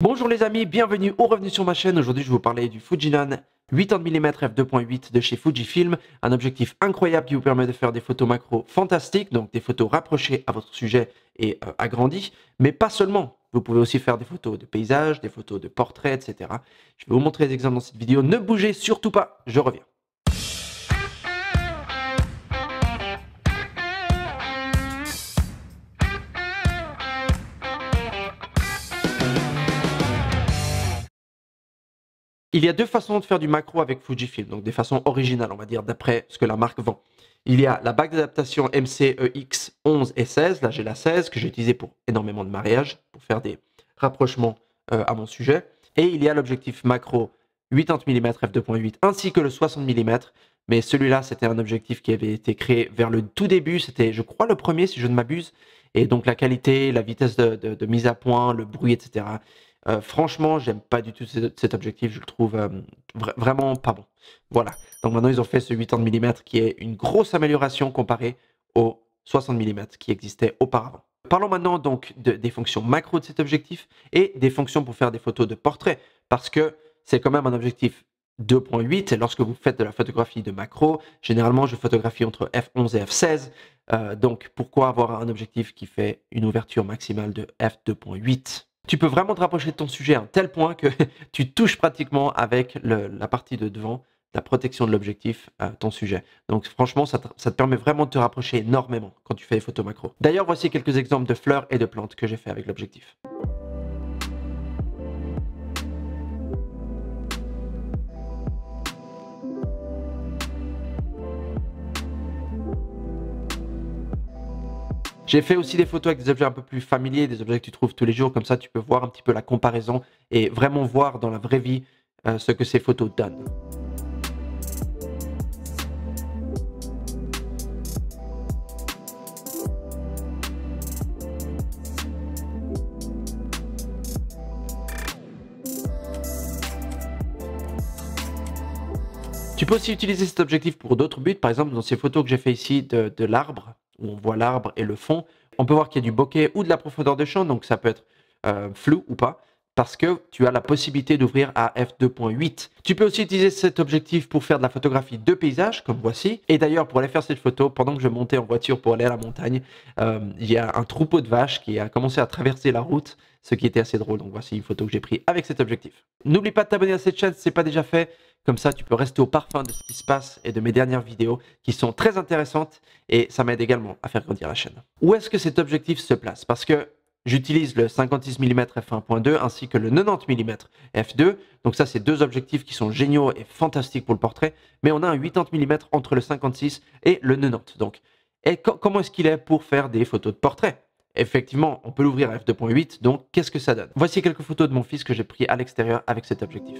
Bonjour les amis, bienvenue ou revenus sur ma chaîne. Aujourd'hui je vais vous parler du Fujinon 80 mm f2.8 de chez Fujifilm. Un objectif incroyable qui vous permet de faire des photos macro fantastiques, donc des photos rapprochées à votre sujet et agrandies. Mais pas seulement, vous pouvez aussi faire des photos de paysages, des photos de portraits, etc. Je vais vous montrer des exemples dans cette vidéo. Ne bougez surtout pas, je reviens. Il y a deux façons de faire du macro avec Fujifilm, donc des façons originales, on va dire, d'après ce que la marque vend. Il y a la bague d'adaptation MCEX 11 et 16, là j'ai la 16 que j'ai utilisée pour énormément de mariages, pour faire des rapprochements à mon sujet. Et il y a l'objectif macro 80 mm f2.8 ainsi que le 60 mm, mais celui-là c'était un objectif qui avait été créé vers le tout début, c'était je crois le premier si je ne m'abuse, et donc la qualité, la vitesse de mise à point, le bruit, etc. Franchement, j'aime pas du tout cet objectif, je le trouve vraiment pas bon. Voilà, donc maintenant ils ont fait ce 80 mm qui est une grosse amélioration comparée au 60 mm qui existait auparavant. Parlons maintenant donc des fonctions macro de cet objectif et des fonctions pour faire des photos de portrait, parce que c'est quand même un objectif 2.8 et lorsque vous faites de la photographie de macro, généralement je photographie entre f11 et f16, donc pourquoi avoir un objectif qui fait une ouverture maximale de f2.8? Tu peux vraiment te rapprocher de ton sujet à un tel point que tu touches pratiquement avec la partie de devant, la protection de l'objectif, ton sujet. Donc franchement, ça te permet vraiment de te rapprocher énormément quand tu fais des photos macro. D'ailleurs, voici quelques exemples de fleurs et de plantes que j'ai fait avec l'objectif. J'ai fait aussi des photos avec des objets un peu plus familiers, des objets que tu trouves tous les jours, comme ça tu peux voir un petit peu la comparaison et vraiment voir dans la vraie vie ce que ces photos donnent. Tu peux aussi utiliser cet objectif pour d'autres buts, par exemple dans ces photos que j'ai fait ici de l'arbre, où on voit l'arbre et le fond, on peut voir qu'il y a du bokeh ou de la profondeur de champ, donc ça peut être flou ou pas, parce que tu as la possibilité d'ouvrir à f2.8. Tu peux aussi utiliser cet objectif pour faire de la photographie de paysage, comme voici. Et d'ailleurs, pour aller faire cette photo, pendant que je montais en voiture pour aller à la montagne, il y a un troupeau de vaches qui a commencé à traverser la route, ce qui était assez drôle. Donc voici une photo que j'ai prise avec cet objectif. N'oublie pas de t'abonner à cette chaîne si ce n'est pas déjà fait. Comme ça, tu peux rester au parfum de ce qui se passe et de mes dernières vidéos qui sont très intéressantes et ça m'aide également à faire grandir la chaîne. Où est-ce que cet objectif se place? Parce que j'utilise le 56 mm f1.2 ainsi que le 90 mm f2. Donc ça, c'est deux objectifs qui sont géniaux et fantastiques pour le portrait. Mais on a un 80 mm entre le 56 et le 90. Donc, comment est-ce qu'il est pour faire des photos de portrait? Effectivement, on peut l'ouvrir à f2.8. Donc, qu'est-ce que ça donne? Voici quelques photos de mon fils que j'ai pris à l'extérieur avec cet objectif.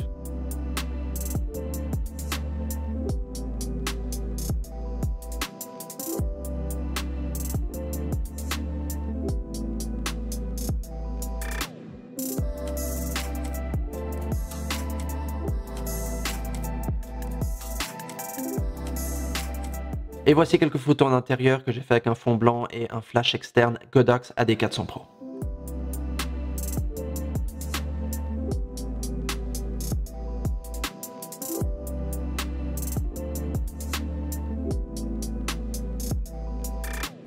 Et voici quelques photos en intérieur que j'ai fait avec un fond blanc et un flash externe Godox AD400 Pro.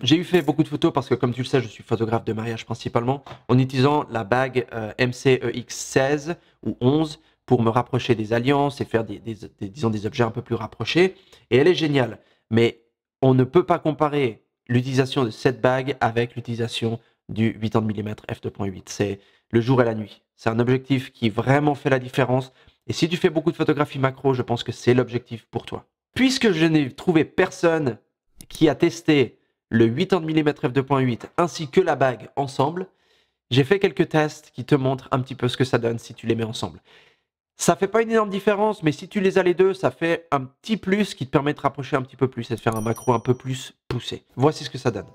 J'ai eu fait beaucoup de photos parce que comme tu le sais, je suis photographe de mariage principalement, en utilisant la bague MCEX 16 ou 11 pour me rapprocher des alliances et faire disons des objets un peu plus rapprochés. Et elle est géniale, mais on ne peut pas comparer l'utilisation de cette bague avec l'utilisation du 80 mm f2.8. C'est le jour et la nuit. C'est un objectif qui vraiment fait la différence. Et si tu fais beaucoup de photographies macro, je pense que c'est l'objectif pour toi. Puisque je n'ai trouvé personne qui a testé le 80 mm f2.8 ainsi que la bague ensemble, j'ai fait quelques tests qui te montrent un petit peu ce que ça donne si tu les mets ensemble. Ça fait pas une énorme différence, mais si tu les as les deux, ça fait un petit plus qui te permet de te rapprocher un petit peu plus et de faire un macro un peu plus poussé. Voici ce que ça donne.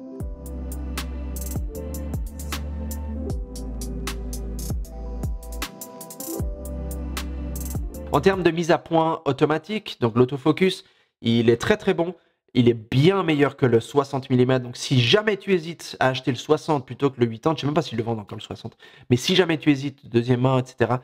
En termes de mise à point automatique, donc l'autofocus, il est très très bon. il est bien meilleur que le 60 mm. Donc, si jamais tu hésites à acheter le 60 plutôt que le 80, je ne sais même pas s'ils le vendent encore le 60, mais si jamais tu hésites, deuxième main, etc.,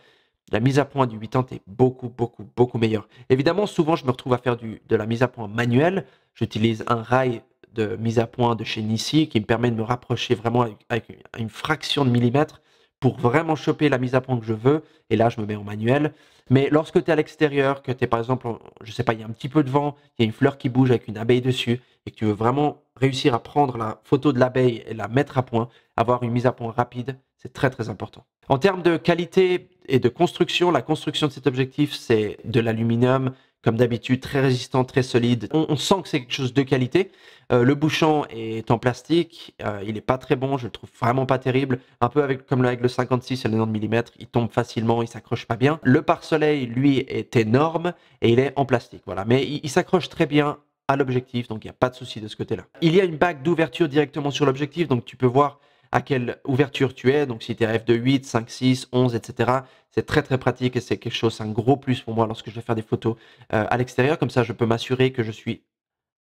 la mise à point du 80 est beaucoup meilleure. Évidemment, souvent, je me retrouve à faire de la mise à point manuelle. J'utilise un rail de mise à point de chez Nissi qui me permet de me rapprocher vraiment avec une fraction de millimètre pour vraiment choper la mise à point que je veux. Et là, je me mets en manuel. Mais lorsque tu es à l'extérieur, que tu es par exemple, je sais pas, il y a un petit peu de vent, il y a une fleur qui bouge avec une abeille dessus, et que tu veux vraiment réussir à prendre la photo de l'abeille et la mettre à point, avoir une mise à point rapide, c'est très important. En termes de qualité et de construction, la construction de cet objectif, c'est de l'aluminium, comme d'habitude, très résistant, très solide. On sent que c'est quelque chose de qualité. Le bouchon est en plastique, il n'est pas très bon, je le trouve vraiment pas terrible. Un peu comme avec le 56 et le 90 mm, il tombe facilement, il s'accroche pas bien. Le pare-soleil, lui, est énorme et il est en plastique, voilà. Mais il s'accroche très bien à l'objectif, donc il n'y a pas de souci de ce côté-là. Il y a une bague d'ouverture directement sur l'objectif, donc tu peux voir à quelle ouverture tu es. Donc si tu es f2.8, 5.6, 11, etc. C'est très pratique et c'est quelque chose, c'est un gros plus pour moi lorsque je vais faire des photos à l'extérieur. Comme ça, je peux m'assurer que je suis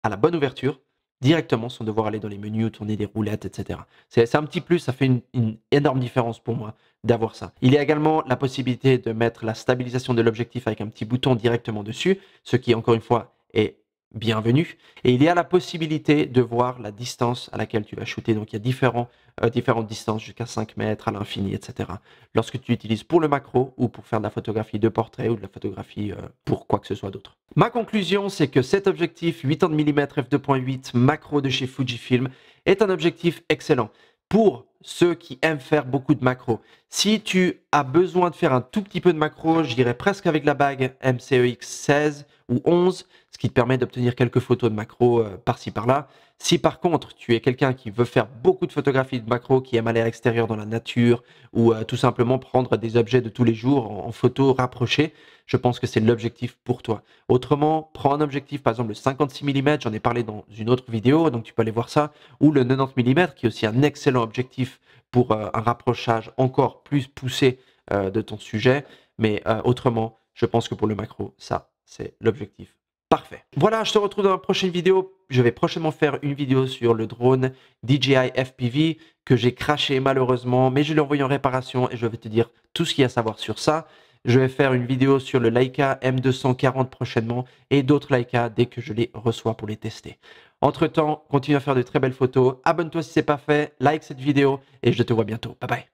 à la bonne ouverture directement sans devoir aller dans les menus, tourner des roulettes, etc. C'est un petit plus, ça fait une énorme différence pour moi d'avoir ça. Il y a également la possibilité de mettre la stabilisation de l'objectif avec un petit bouton directement dessus, ce qui, encore une fois, est bienvenu. Et il y a la possibilité de voir la distance à laquelle tu vas shooter. Donc, il y a différentes distances jusqu'à 5 mètres, à l'infini, etc. Lorsque tu l'utilises pour le macro ou pour faire de la photographie de portrait ou de la photographie pour quoi que ce soit d'autre. Ma conclusion, c'est que cet objectif 80 mm f2.8 macro de chez Fujifilm est un objectif excellent pour ceux qui aiment faire beaucoup de macros. Si tu as besoin de faire un tout petit peu de macro, je dirais presque avec la bague MCEX 16 ou 11, ce qui te permet d'obtenir quelques photos de macro par-ci par-là. Si par contre, tu es quelqu'un qui veut faire beaucoup de photographies de macro, qui aime aller à l'extérieur dans la nature ou tout simplement prendre des objets de tous les jours en photo rapprochée, je pense que c'est l'objectif pour toi. Autrement, prends un objectif, par exemple le 56 mm, j'en ai parlé dans une autre vidéo, donc tu peux aller voir ça, ou le 90 mm, qui est aussi un excellent objectif pour un rapprochage encore plus poussé de ton sujet. Mais autrement, je pense que pour le macro, ça, c'est l'objectif parfait. Voilà, je te retrouve dans la prochaine vidéo. Je vais prochainement faire une vidéo sur le drone DJI FPV que j'ai craché malheureusement, mais je l'ai envoyé en réparation et je vais te dire tout ce qu'il y a à savoir sur ça. Je vais faire une vidéo sur le Leica M240 prochainement et d'autres Leica dès que je les reçois pour les tester. Entre-temps, continue à faire de très belles photos. Abonne-toi si ce n'est pas fait, like cette vidéo et je te vois bientôt. Bye bye.